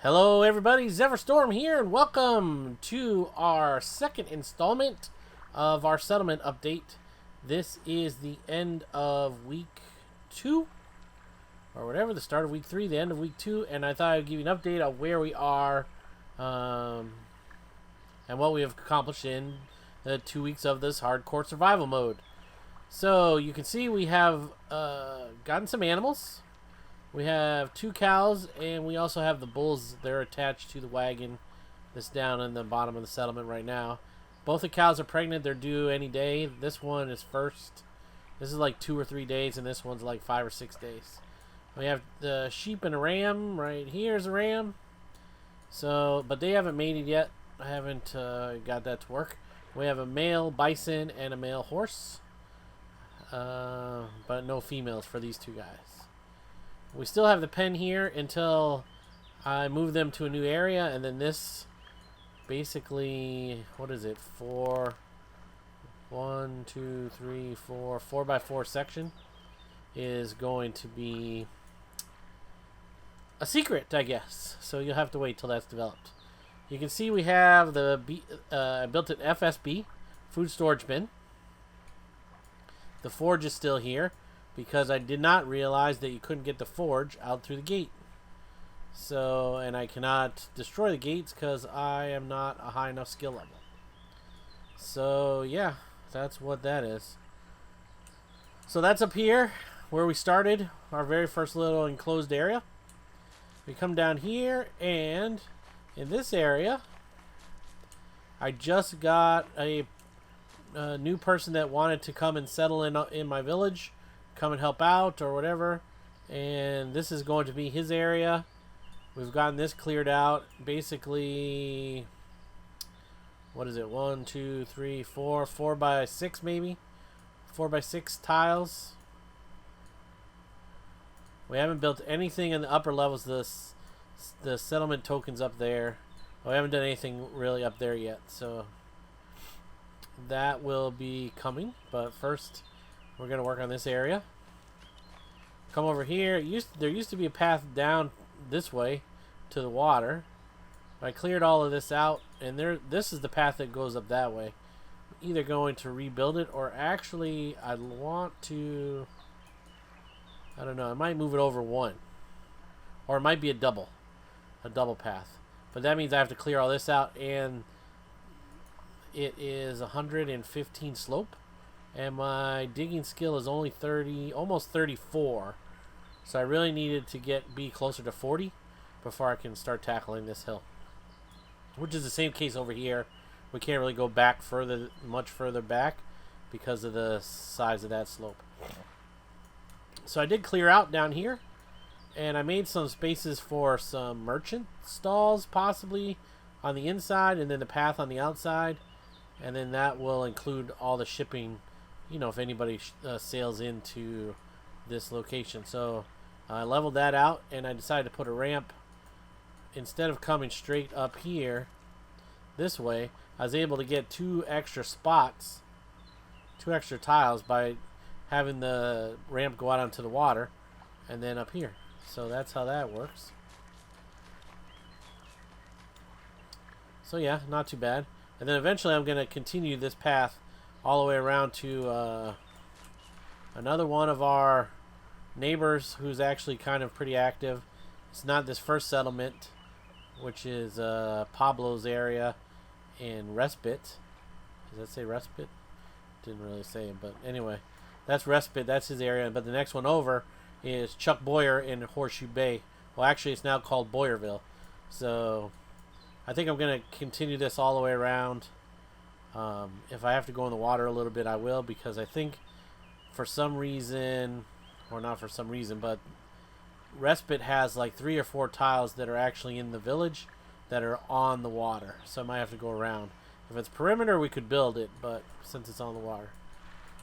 Hello everybody, Zephyr Storm here, and welcome to our second installment of our settlement update. This is the end of week 2, or whatever, the start of week 3, the end of week 2, and I thought I'd give you an update on where we are, and what we have accomplished in the 2 weeks of this hardcore survival mode. So, you can see we have gotten some animals. We have 2 cows, and we also have the bulls. They're attached to the wagon that's down in the bottom of the settlement right now. Both the cows are pregnant. They're due any day. This one is first. This is like 2 or 3 days, and this one's like 5 or 6 days. We have the sheep and a ram. Right here's a ram. So, but they haven't mated yet. I haven't got that to work. We have a male bison and a male horse. But no females for these 2 guys. We still have the pen here until I move them to a new area, and then this basically, what is it, 4 by 4 section is going to be a secret, I guess. So you'll have to wait till that's developed. You can see we have the I built an FSB, food storage bin. The forge is still here, because I did not realize that you couldn't get the forge out through the gate. So, and I cannot destroy the gates because I am not a high enough skill level. So, yeah, that's what that is. So that's up here where we started, our very first little enclosed area. We come down here, and in this area, I just got a new person that wanted to come and settle in my village. Come and help out or whatever, and this is going to be his area. We've gotten this cleared out. Basically, what is it, 1 2 3 4 by 6, maybe 4 by 6 tiles. We haven't built anything in the upper levels. The settlement tokens up there. We haven't done anything really up there yet, so that will be coming. But first, we're going to work on this area. Come over here. There used to be a path down this way to the water. I cleared all of this out, and this is the path that goes up that way. I'm either going to rebuild it, or actually I want to, I don't know, I might move it over 1. Or it might be a double path. But that means I have to clear all this out, and it is 115 slope. And my digging skill is only 30, almost 34. So I really needed to be closer to 40 before I can start tackling this hill. Which is the same case over here. We can't really go back much further back because of the size of that slope. So I did clear out down here. And I made some spaces for some merchant stalls possibly on the inside, and then the path on the outside. And then that will include all the shipping, you know, if anybody sails into this location. So I leveled that out, and I decided to put a ramp. Instead of coming straight up here this way, I was able to get 2 extra spots, 2 extra tiles, by having the ramp go out onto the water and then up here. So that's how that works. So yeah, not too bad. And then eventually I'm going to continue this path all the way around to another one of our neighbors who's actually kind of pretty active. It's not this first settlement, which is Pablo's area in Respite. Does that say Respite? Didn't really say it, but anyway, that's Respite. That's his area. But the next one over is Chuck Boyer in Horseshoe Bay. Well, actually, it's now called Boyerville. So I think I'm going to continue this all the way around. If I have to go in the water a little bit, I will, because I think for some reason, or not for some reason, but Respite has like 3 or 4 tiles that are actually in the village that are on the water. So I might have to go around. If it's perimeter, we could build it, but since it's on the water.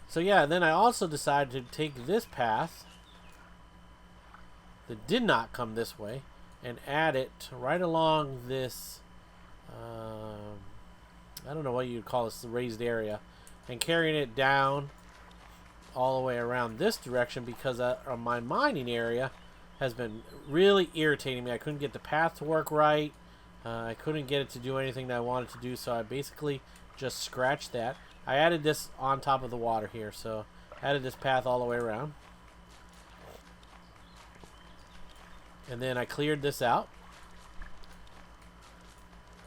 So yeah, then I also decided to take this path that did not come this way and add it right along this I don't know what you'd call this, the raised area, and carrying it down all the way around this direction, because on my mining area has been really irritating me. I couldn't get the path to work right. I couldn't get it to do anything that I wanted to do, so I basically just scratched that. I added this on top of the water here, so I added this path all the way around. And then I cleared this out.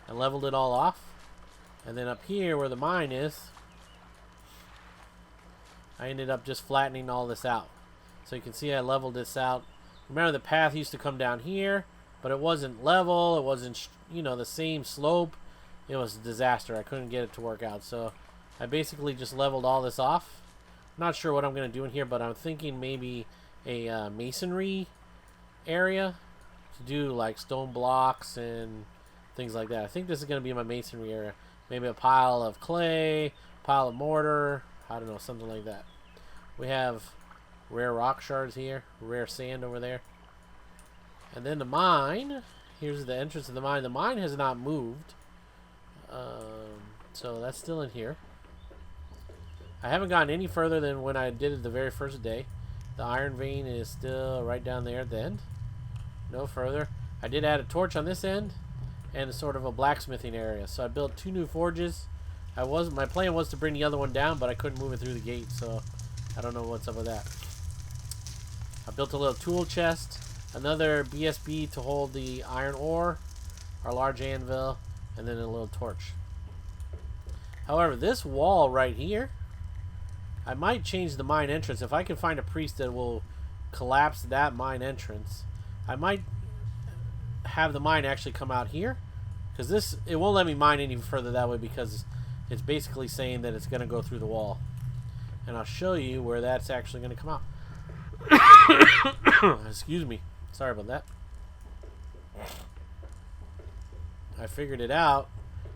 I leveled it all off. And then up here where the mine is, I ended up just flattening all this out. So you can see I leveled this out. Remember, the path used to come down here, but it wasn't level. It wasn't, you know, the same slope. It was a disaster. I couldn't get it to work out. So I basically just leveled all this off. Not sure what I'm going to do in here, but I'm thinking maybe a masonry area to do like stone blocks and things like that. I think this is going to be my masonry area. Maybe a pile of clay, pile of mortar, I don't know, something like that. We have rare rock shards here, rare sand over there. And then the mine, here's the entrance of the mine. The mine has not moved. So that's still in here. I haven't gotten any further than when I did it the very first day. The iron vein is still right down there at the end. No further. I did add a torch on this end and sort of a blacksmithing area. So I built 2 new forges. My plan was to bring the other one down, but I couldn't move it through the gate, so I don't know what's up with that. I built a little tool chest, another BSB to hold the iron ore, our large anvil, and then a little torch. However, this wall right here, I might change the mine entrance. If I can find a priest that will collapse that mine entrance, I might have the mine actually come out here, because it won't let me mine any further that way because it's basically saying that it's going to go through the wall. And I'll show you where that's actually going to come out. Excuse me. Sorry about that. I figured it out,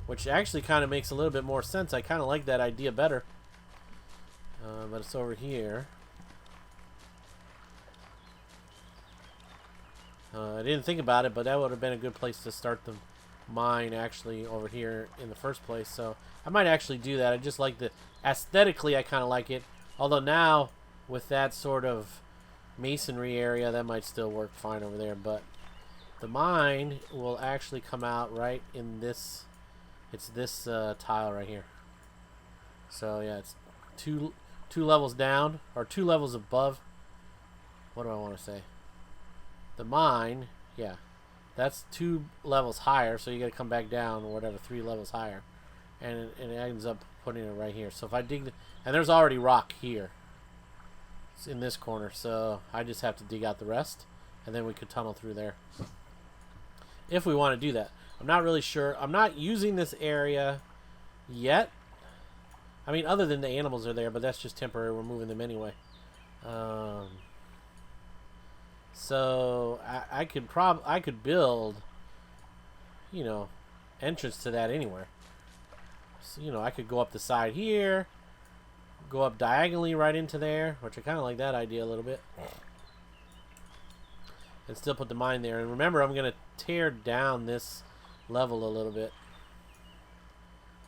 which actually kind of makes a little bit more sense. I kind of like that idea better. But it's over here. I didn't think about it, but that would have been a good place to start the mine actually over here in the first place. So I might actually do that. I just like the aesthetically, I kind of like it. Although now with that sort of masonry area, that might still work fine over there. But the mine will actually come out right in this. It's this tile right here. So yeah, it's two levels down, or 2 levels above. What do I want to say? The mine, yeah, that's 2 levels higher, so you got to come back down or whatever, 3 levels higher, and it ends up putting it right here. So if I dig, and there's already rock here. It's in this corner, so I just have to dig out the rest, and then we could tunnel through there if we want to do that. I'm not really sure. I'm not using this area yet. I mean, other than the animals are there, but that's just temporary. We're moving them anyway. So I could build, you know, entrance to that anywhere. So, you know, I could go up the side here, go up diagonally right into there, which I kind of like that idea a little bit, and still put the mine there. And remember, I'm going to tear down this level a little bit,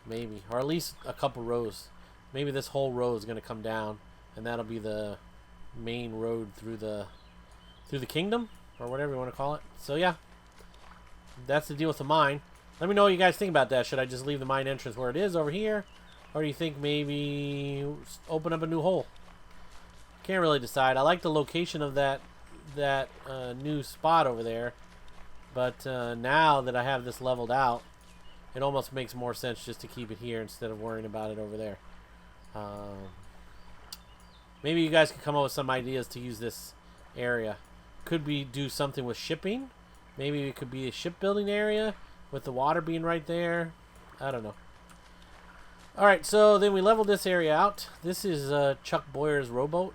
maybe, or at least a couple rows. Maybe this whole row is going to come down, and that'll be the main road through the kingdom, or whatever you want to call it. So yeah, that's the deal with the mine. Let me know what you guys think about that. Should I just leave the mine entrance where it is over here, or do you think maybe open up a new hole? Can't really decide. I like the location of that new spot over there, but now that I have this leveled out, it almost makes more sense just to keep it here instead of worrying about it over there. Maybe you guys could come up with some ideas to use this area. Could we do something with shipping? Maybe it could be a shipbuilding area with the water being right there. I don't know. Alright, so then we leveled this area out. This is Chuck Boyer's rowboat.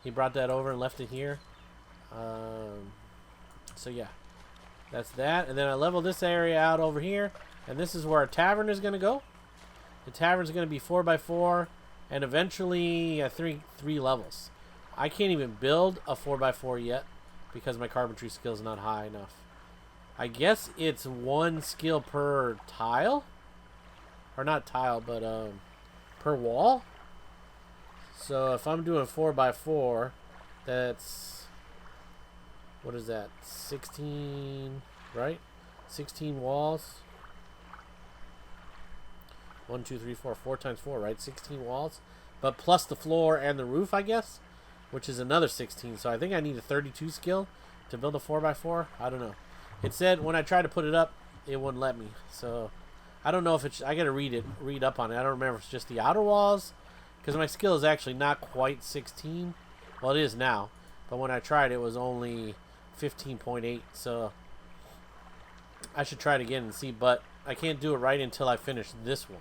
He brought that over and left it here. So yeah, that's that. And then I leveled this area out over here. And this is where our tavern is going to go. The tavern is going to be 4x4 and eventually 3 levels. I can't even build a 4x4 yet because my carpentry skill is not high enough. I guess it's 1 skill per tile, or not tile, but per wall. So if I'm doing 4x4, that's What is that? 16, right? 16 walls. 1, 2, 3, 4. 4 times 4, right? 16 walls. But plus the floor and the roof, I guess, which is another 16. So I think I need a 32 skill to build a 4x4. I don't know. It said when I tried to put it up, it wouldn't let me. So I don't know if it's... I got to read up on it. I don't remember if it's just the outer walls, because my skill is actually not quite 16. Well, it is now. But when I tried, it was only 15.8. So I should try it again and see. But I can't do it right until I finish this one.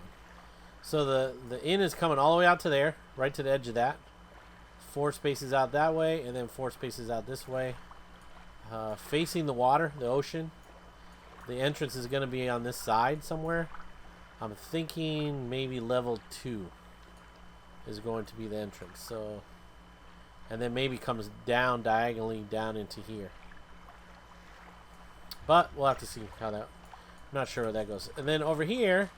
So the inn is coming all the way out to there, right to the edge of that. 4 spaces out that way, and then 4 spaces out this way. Facing the water, the ocean. The entrance is going to be on this side somewhere. I'm thinking maybe level 2 is going to be the entrance. So, and then maybe comes down diagonally down into here. But we'll have to see how that... I'm not sure where that goes. And then over here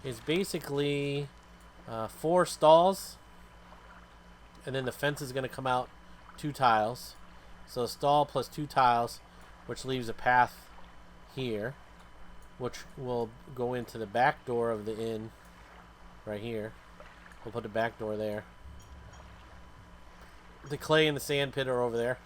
is basically 4 stalls. And then the fence is going to come out 2 tiles. So a stall plus 2 tiles, which leaves a path here, which will go into the back door of the inn right here. We'll put the back door there. The clay and the sand pit are over there.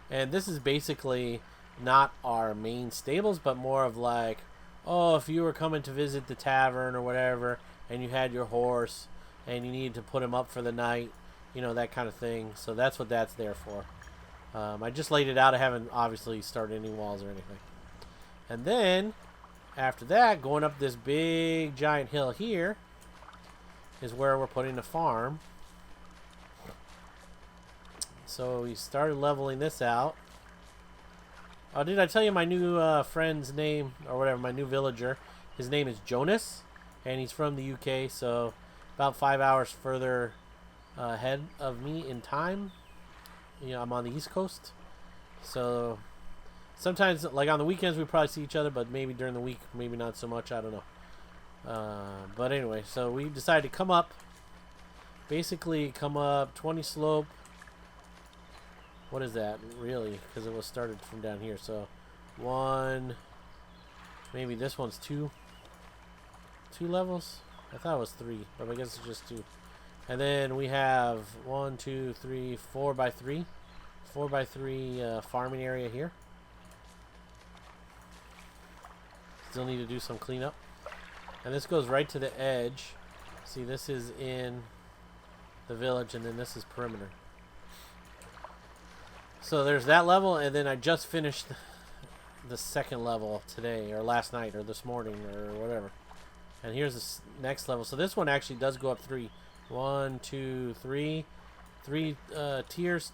And this is basically not our main stables, but more of like, oh, if you were coming to visit the tavern or whatever, and you had your horse, and you needed to put him up for the night, you know, that kind of thing. So that's what that's there for. I just laid it out. I haven't obviously started any walls or anything. And then, after that, going up this big giant hill here is where we're putting the farm. So we started leveling this out. Oh, did I tell you my new friend's name, or whatever, my new villager? His name is Jonas, and he's from the UK, so about 5 hours further ahead of me in time. You know, I'm on the East Coast, so sometimes, like on the weekends, we probably see each other, but maybe during the week, maybe not so much. I don't know. But anyway, so we decided to come up, basically come up 20 slope. What is that, really? Because it was started from down here. So, 1, maybe this one's 2 levels? I thought it was 3, but I guess it's just 2. And then we have 1, 2, 3, 4 by 3. 4 by 3 farming area here. Still need to do some cleanup. And this goes right to the edge. See, this is in the village, and then this is perimeter. So there's that level, and then I just finished the second level today, or last night, or this morning, or whatever. And here's the next level. So this one actually does go up 3. 1, 2, 3. 3 tiers,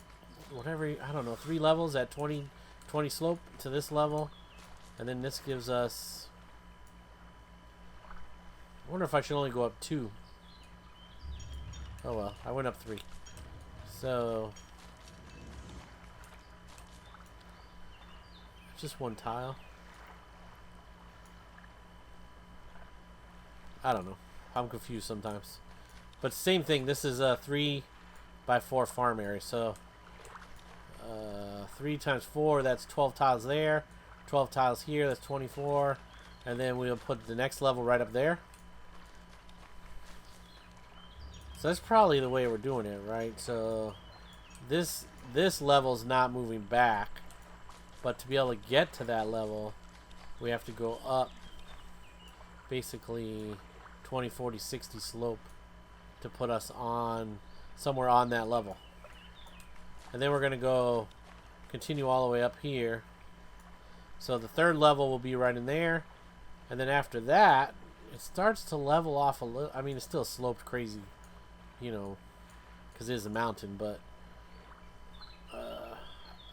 whatever, I don't know, 3 levels at 20 slope to this level. And then this gives us... I wonder if I should only go up 2. Oh well, I went up 3. So... just 1 tile. I don't know. I'm confused sometimes. But same thing. This is a 3 by 4 farm area. So 3 times 4, that's 12 tiles there. 12 tiles here, that's 24. And then we'll put the next level right up there. So that's probably the way we're doing it, right? So this level's not moving back. But to be able to get to that level, we have to go up basically 20, 40, 60 slope to put us on somewhere on that level. And then we're going to go continue all the way up here. So the 3rd level will be right in there. And then after that, it starts to level off a little. I mean, it's still sloped crazy, you know, because it is a mountain, but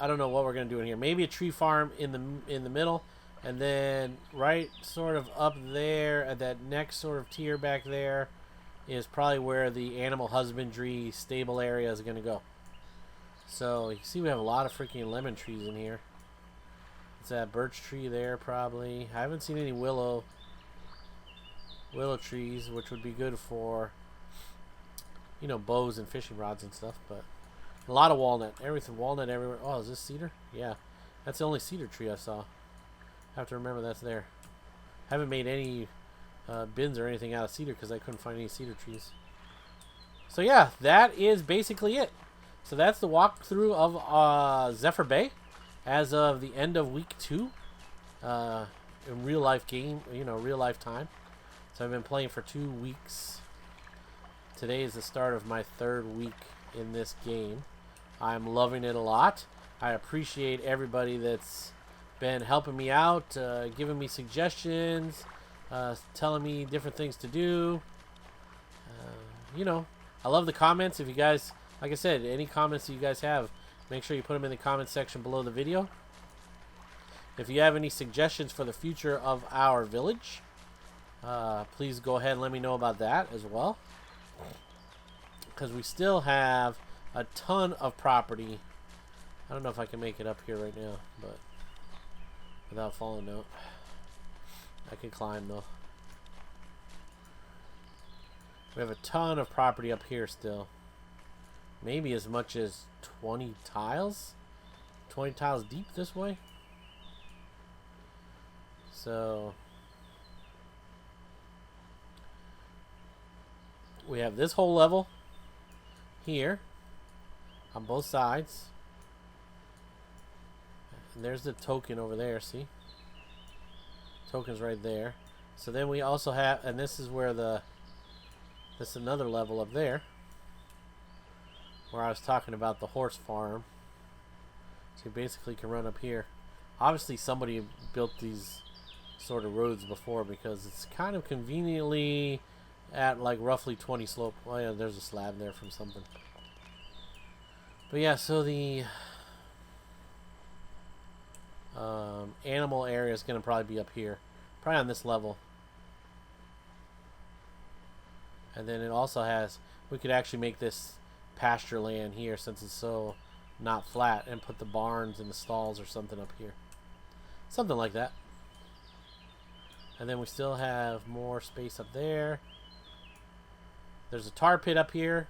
I don't know what we're gonna do in here. Maybe a tree farm in the middle, and then right sort of up there at that next sort of tier back there is probably where the animal husbandry stable area is gonna go. So you can see we have a lot of freaking lemon trees in here. It's that birch tree there probably. I haven't seen any willow trees, which would be good for, you know, bows and fishing rods and stuff, but A lot of walnut. Everything walnut everywhere. Oh, is this cedar? Yeah. That's the only cedar tree I saw. I have to remember that's there. Haven't made any bins or anything out of cedar because I couldn't find any cedar trees. So yeah, that is basically it. So that's the walkthrough of Zephyr Bay as of the end of week 2 in real life game, real life time. So I've been playing for 2 weeks. Today is the start of my 3rd week in this game. I'm loving it a lot. I appreciate everybody that's been helping me out, giving me suggestions, telling me different things to do. I love the comments. If you guys, like I said, any comments that you guys have, make sure you put them in the comment section below the video. If you have any suggestions for the future of our village, please go ahead and let me know about that as well. Because we still have a ton of property. I don't know if I can make it up here right now, but without falling out. I can climb though. We have a ton of property up here still. Maybe as much as 20 tiles? 20 tiles deep this way? So we have this whole level here on both sides. And there's the token over there, see? Token's right there. So then we also have, and this is where this is another level up there where I was talking about the horse farm. So you basically can run up here. Obviously somebody built these sort of roads before because it's kind of conveniently at like roughly 20 slope. Oh yeah, there's a slab there from something. But yeah, so the animal area is going to probably be up here. Probably on this level. And then it also has, we could actually make this pasture land here since it's so not flat and put the barns and the stalls or something up here. Something like that. And then we still have more space up there. There's a tar pit up here.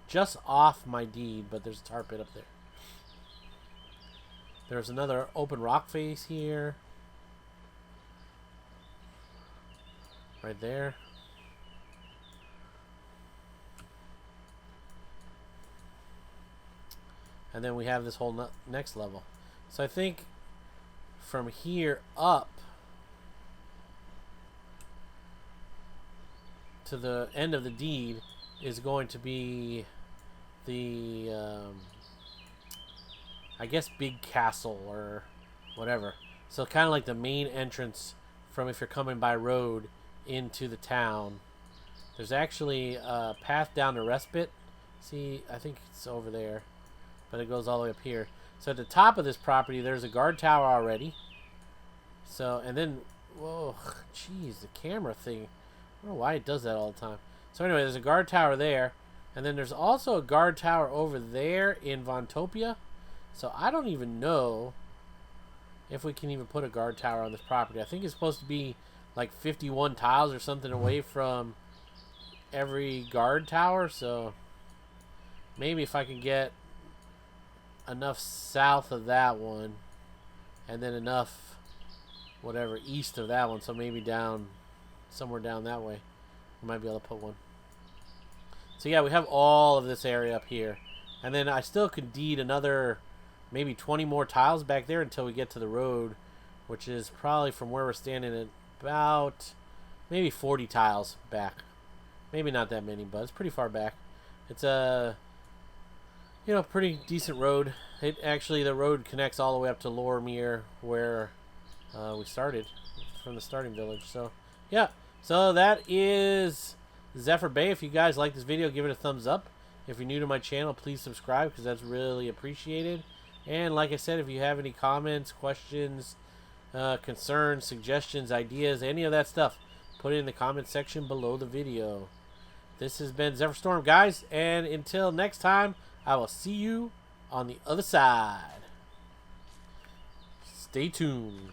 Just off my deed, but there's a tar pit up there. There's another open rock face here. Right there. And then we have this whole next level. So I think from here up to the end of the deed is going to be the I guess big castle or whatever. So kind of like the main entrance from if you're coming by road into the town. There's actually a path down to Respite. See, I think it's over there, but it goes all the way up here. So at the top of this property, there's a guard tower already. So, and then, whoa, jeez, the camera thing. I don't know why it does that all the time. So anyway, there's a guard tower there. And then there's also a guard tower over there in Vontopia. So I don't even know if we can even put a guard tower on this property. I think it's supposed to be like 51 tiles or something away from every guard tower. So maybe if I can get enough south of that one and then enough whatever east of that one, so maybe down somewhere down that way, we might be able to put one. So yeah, we have all of this area up here, and then I still could deed another maybe 20 more tiles back there until we get to the road, which is probably from where we're standing at about maybe 40 tiles back. Maybe not that many, but it's pretty far back. It's a pretty decent road. It actually, the road connects all the way up to Loremere where we started from the starting village. So yeah, so that is Zephyr Bay. If you guys like this video, give it a thumbs up. If you're new to my channel, please subscribe because that's really appreciated. And like I said, if you have any comments, questions, concerns, suggestions, ideas, any of that stuff, put it in the comment section below the video. This has been Zephyr Storm, guys, and until next time, I will see you on the other side. Stay tuned.